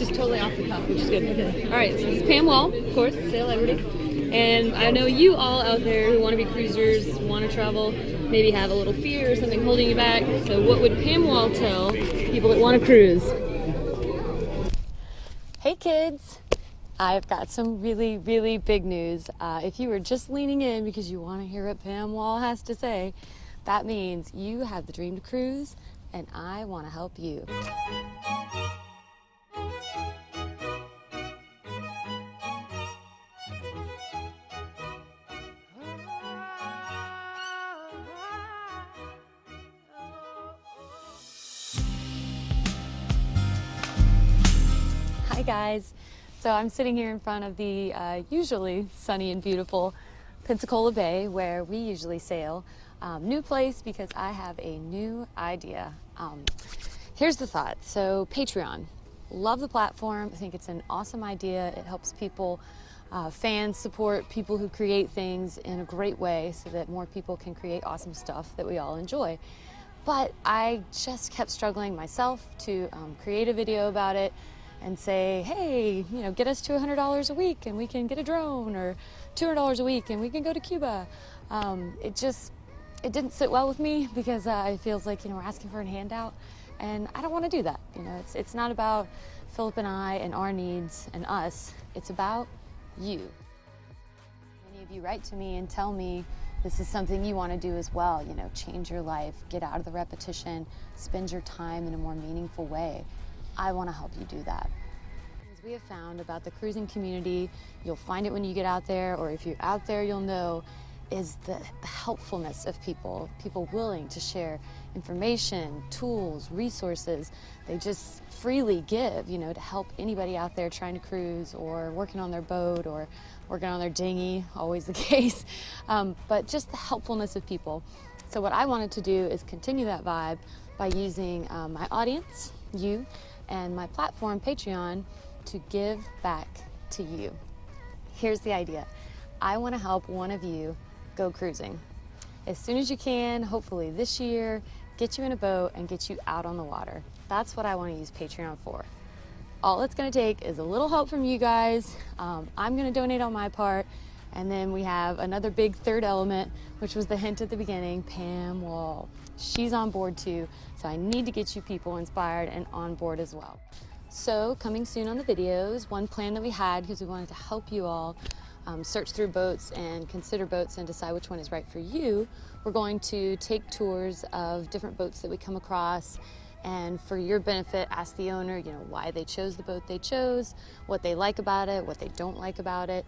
just totally off the cuff, which is good. Okay. All right, so this is Pam Wall, of course, Sail Liberty. And I know you all out there who want to be cruisers, want to travel, maybe have a little fear or something holding you back. So what would Pam Wall tell people that want to cruise? Hey kids, I've got some really, really big news. If you were just leaning in because you want to hear what Pam Wall has to say, that means you have the dream to cruise and I want to help you. Hi guys, so I'm sitting here in front of the usually sunny and beautiful Pensacola Bay where we usually sail. New place because I have a new idea. Here's the thought. So Patreon, love the platform. I think it's an awesome idea. It helps people, fans support people who create things in a great way so that more people can create awesome stuff that we all enjoy. But I just kept struggling myself to create a video about it and say, hey, you know, get us to $100 a week and we can get a drone, or $200 a week and we can go to Cuba. It didn't sit well with me because it feels like, you know, we're asking for a handout, and I don't want to do that. You know, it's not about Philip and I and our needs and us. It's about you. Many of you write to me and tell me this is something you want to do as well. You know, change your life, get out of the repetition, spend your time in a more meaningful way. I want to help you do that. As we have found about the cruising community, you'll find it when you get out there, or if you're out there, you'll know, is the helpfulness of people willing to share information, tools, resources. They just freely give, you know, to help anybody out there trying to cruise or working on their boat or working on their dinghy, always the case, but just the helpfulness of people. So what I wanted to do is continue that vibe by using my audience, you, and my platform, Patreon, to give back to you. Here's the idea. I want to help one of you go cruising. As soon as you can, hopefully this year, get you in a boat and get you out on the water. That's what I want to use Patreon for. All it's going to take is a little help from you guys. I'm going to donate on my part. And then we have another big third element, which was the hint at the beginning, Pam Wall. She's on board too, so I need to get you people inspired and on board as well. So coming soon on the videos, one plan that we had, because we wanted to help you all search through boats and consider boats and decide which one is right for you, we're going to take tours of different boats that we come across, and for your benefit, ask the owner, you know, why they chose the boat they chose, what they like about it, what they don't like about it,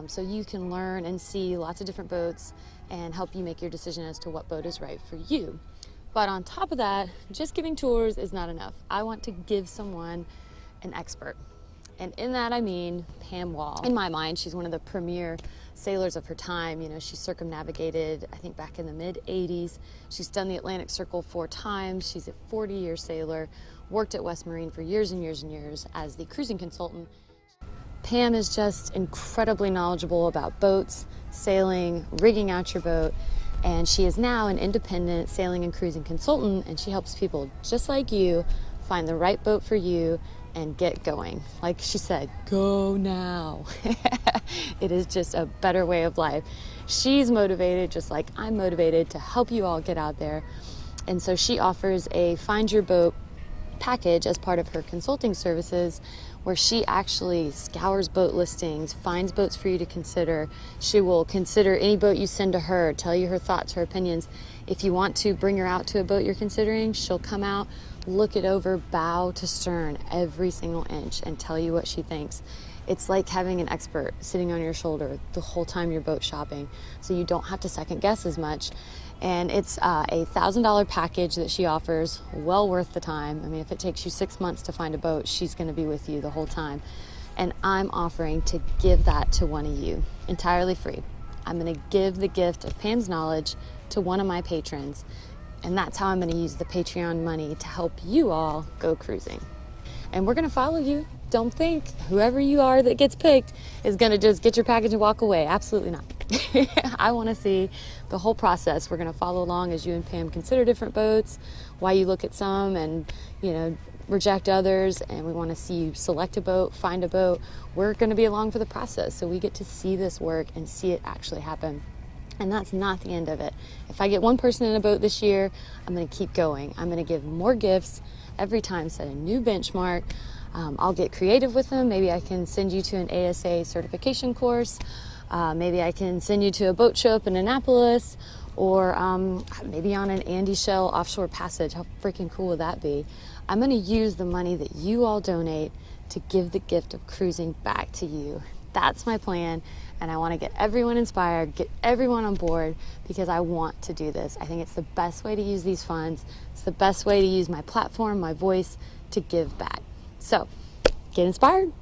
so you can learn and see lots of different boats and help you make your decision as to what boat is right for you. But on top of that, just giving tours is not enough. I want to give someone an expert. And in that I mean Pam Wall. In my mind, she's one of the premier sailors of her time. You know, she circumnavigated, I think back in the mid-'80s. She's done the Atlantic Circle 4 times. She's a 40-year sailor, worked at West Marine for years and years and years as the cruising consultant. Pam is just incredibly knowledgeable about boats, sailing, rigging out your boat, and she is now an independent sailing and cruising consultant, and she helps people just like you find the right boat for you and get going. Like she said, go now. It is just a better way of life. She's motivated, just like I'm motivated, to help you all get out there. And so she offers a Find Your Boat package as part of her consulting services, where she actually scours boat listings, finds boats for you to consider. She will consider any boat you send to her, tell you her thoughts, her opinions. If you want to bring her out to a boat you're considering, she'll come out, look it over, bow to stern, every single inch, and tell you what she thinks. It's like having an expert sitting on your shoulder the whole time you're boat shopping, so you don't have to second guess as much. And it's a $1,000 package that she offers, well worth the time. I mean, if it takes you 6 months to find a boat, she's going to be with you the whole time. And I'm offering to give that to one of you, entirely free. I'm going to give the gift of Pam's knowledge to one of my patrons. And that's how I'm going to use the Patreon money to help you all go cruising. And we're going to follow you. Don't think whoever you are that gets picked is going to just get your package and walk away. Absolutely not. I want to see the whole process. We're going to follow along as you and Pam consider different boats, why you look at some, and, you know, reject others, and we want to see you select a boat, find a boat. We're going to be along for the process, so we get to see this work and see it actually happen. And that's not the end of it. If I get one person in a boat this year, I'm going to keep going. I'm going to give more gifts every time, set a new benchmark. I'll get creative with them. Maybe I can send you to an ASA certification course. Maybe I can send you to a boat show up in Annapolis, or maybe on an Andy Shell offshore passage. How freaking cool would that be? I'm going to use the money that you all donate to give the gift of cruising back to you. That's my plan, and I want to get everyone inspired, get everyone on board, because I want to do this. I think it's the best way to use these funds. It's the best way to use my platform, my voice, to give back. So, get inspired,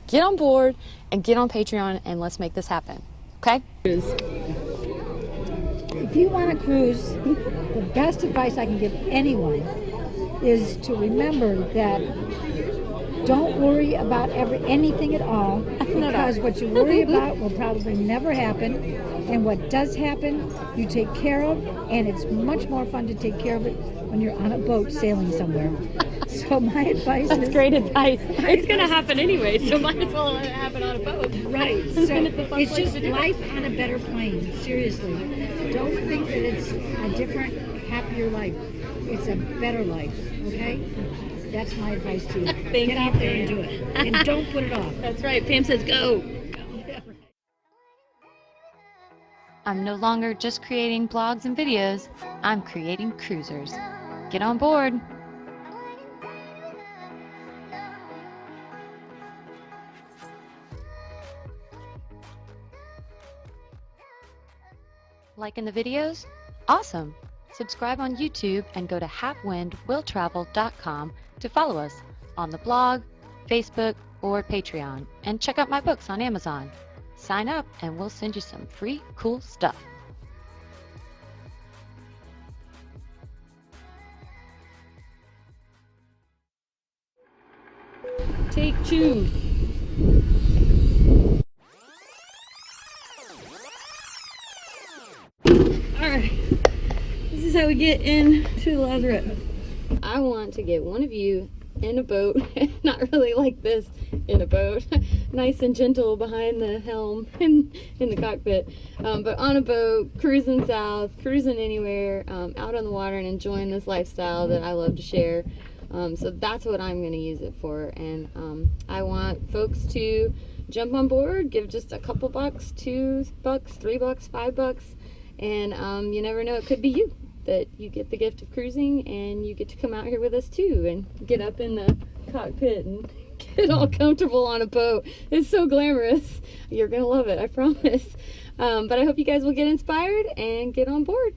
get on board, and get on Patreon, and let's make this happen. Okay? If you want to cruise, the best advice I can give anyone is to remember that don't worry about anything at all, because what you worry about will probably never happen, and what does happen, you take care of, and it's much more fun to take care of it when you're on a boat sailing somewhere. So my advice That's great advice. It's going to happen anyway, so might as well let it happen on a boat. Right. So it's just life on a better plane. Seriously. Don't think that it's a different, happier life. It's a better life. Okay? That's my advice to you. Get out there and do it. And don't put it off. That's right. Pam says go. I'm no longer just creating blogs and videos. I'm creating cruisers. Get on board. Liking the videos? Awesome! Subscribe on YouTube and go to HaveWindWillTravel.com to follow us on the blog, Facebook, or Patreon, and check out my books on Amazon. Sign up and we'll send you some free cool stuff. Take two. Alright, this is how we get into the Lazaret. I want to get one of you in a boat, not really like this, in a boat, nice and gentle behind the helm in the cockpit, but on a boat, cruising south, cruising anywhere, out on the water and enjoying this lifestyle that I love to share. So that's what I'm going to use it for, and I want folks to jump on board, give just a couple bucks, $2, $3, $5, and you never know, it could be you that you get the gift of cruising, and you get to come out here with us too and get up in the cockpit and get all comfortable on a boat. It's so glamorous. You're gonna love it, I promise. But I hope you guys will get inspired and get on board.